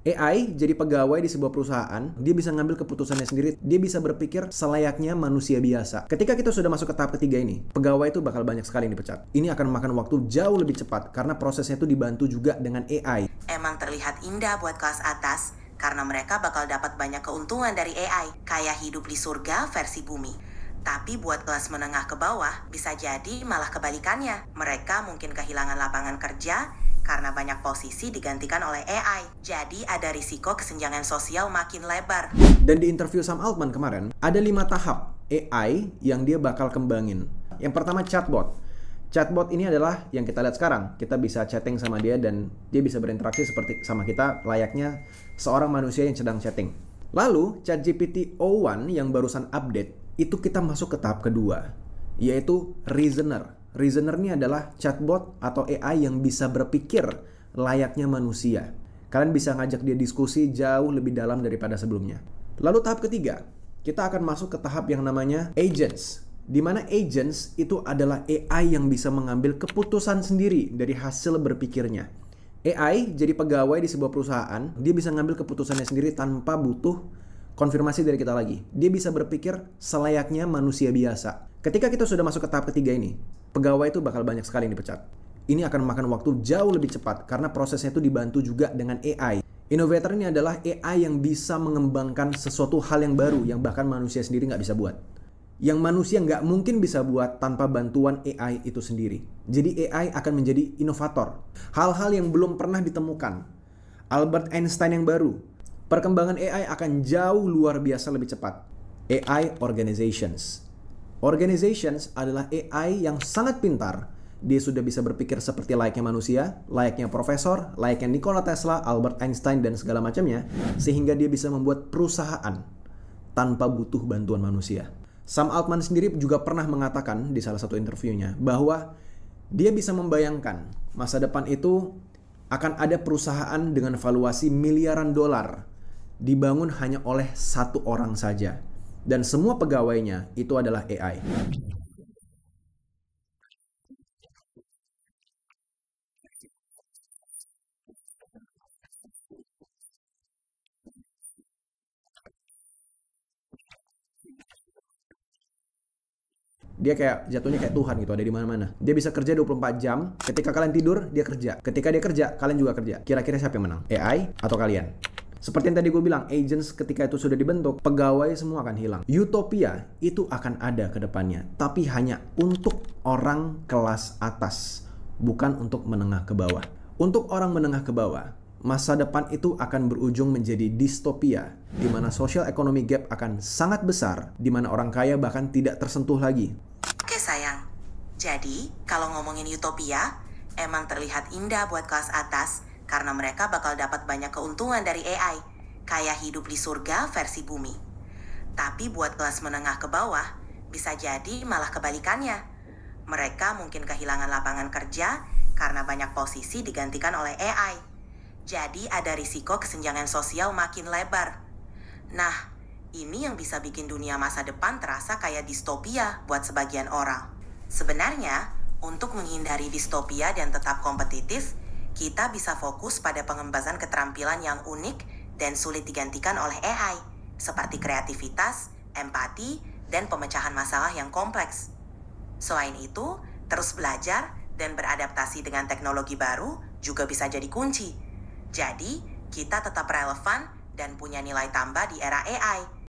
AI jadi pegawai di sebuah perusahaan, dia bisa ngambil keputusannya sendiri, dia bisa berpikir selayaknya manusia biasa. Ketika kita sudah masuk ke tahap ketiga ini, pegawai itu bakal banyak sekali yang dipecat. Ini akan memakan waktu jauh lebih cepat karena prosesnya itu dibantu juga dengan AI. Emang terlihat indah buat kelas atas, karena mereka bakal dapat banyak keuntungan dari AI, kayak hidup di surga versi bumi. Tapi buat kelas menengah ke bawah, bisa jadi malah kebalikannya. Mereka mungkin kehilangan lapangan kerja, karena banyak posisi digantikan oleh AI. Jadi ada risiko kesenjangan sosial makin lebar. Dan di interview Sam Altman kemarin, ada 5 tahap AI yang dia bakal kembangin. Yang pertama chatbot. Chatbot ini adalah yang kita lihat sekarang. Kita bisa chatting sama dia dan dia bisa berinteraksi seperti sama kita layaknya seorang manusia yang sedang chatting. Lalu ChatGPT o1 yang barusan update, itu kita masuk ke tahap kedua, yaitu Reasoner. Reasoner ini adalah chatbot atau AI yang bisa berpikir layaknya manusia. Kalian bisa ngajak dia diskusi jauh lebih dalam daripada sebelumnya. Lalu tahap ketiga, kita akan masuk ke tahap yang namanya agents. Di mana agents itu adalah AI yang bisa mengambil keputusan sendiri dari hasil berpikirnya. AI jadi pegawai di sebuah perusahaan, dia bisa ngambil keputusannya sendiri tanpa butuh konfirmasi dari kita lagi. Dia bisa berpikir selayaknya manusia biasa. Ketika kita sudah masuk ke tahap ketiga ini, pegawai itu bakal banyak sekali yang dipecat. Ini akan memakan waktu jauh lebih cepat karena prosesnya itu dibantu juga dengan AI. Innovator ini adalah AI yang bisa mengembangkan sesuatu hal yang baru yang bahkan manusia sendiri nggak bisa buat. Yang manusia nggak mungkin bisa buat tanpa bantuan AI itu sendiri. Jadi AI akan menjadi inovator. Hal-hal yang belum pernah ditemukan. Albert Einstein yang baru. Perkembangan AI akan jauh luar biasa lebih cepat. AI Organizations. Organizations adalah AI yang sangat pintar. Dia sudah bisa berpikir seperti layaknya manusia, layaknya profesor, layaknya Nikola Tesla, Albert Einstein, dan segala macamnya. Sehingga dia bisa membuat perusahaan tanpa butuh bantuan manusia. Sam Altman sendiri juga pernah mengatakan di salah satu interviewnya bahwa dia bisa membayangkan masa depan itu akan ada perusahaan dengan valuasi miliaran dolar dibangun hanya oleh satu orang saja. Dan semua pegawainya itu adalah AI. Dia kayak jatuhnya kayak Tuhan gitu, ada di mana-mana. Dia bisa kerja 24 jam. Ketika kalian tidur, dia kerja. Ketika dia kerja, kalian juga kerja. Kira-kira siapa yang menang? AI atau kalian? Seperti yang tadi gue bilang, agents ketika itu sudah dibentuk, pegawai semua akan hilang. Utopia itu akan ada ke depannya, tapi hanya untuk orang kelas atas, bukan untuk menengah ke bawah. Untuk orang menengah ke bawah, masa depan itu akan berujung menjadi distopia, di mana social economy gap akan sangat besar, di mana orang kaya bahkan tidak tersentuh lagi. Oke sayang, jadi kalau ngomongin utopia, emang terlihat indah buat kelas atas, karena mereka bakal dapat banyak keuntungan dari AI, kayak hidup di surga versi bumi. Tapi buat kelas menengah ke bawah, bisa jadi malah kebalikannya. Mereka mungkin kehilangan lapangan kerja, karena banyak posisi digantikan oleh AI. Jadi ada risiko kesenjangan sosial makin lebar. Nah, ini yang bisa bikin dunia masa depan terasa kayak distopia buat sebagian orang. Sebenarnya, untuk menghindari distopia dan tetap kompetitif, kita bisa fokus pada pengembangan keterampilan yang unik dan sulit digantikan oleh AI, seperti kreativitas, empati, dan pemecahan masalah yang kompleks. Selain itu, terus belajar dan beradaptasi dengan teknologi baru juga bisa jadi kunci. Jadi, kita tetap relevan dan punya nilai tambah di era AI.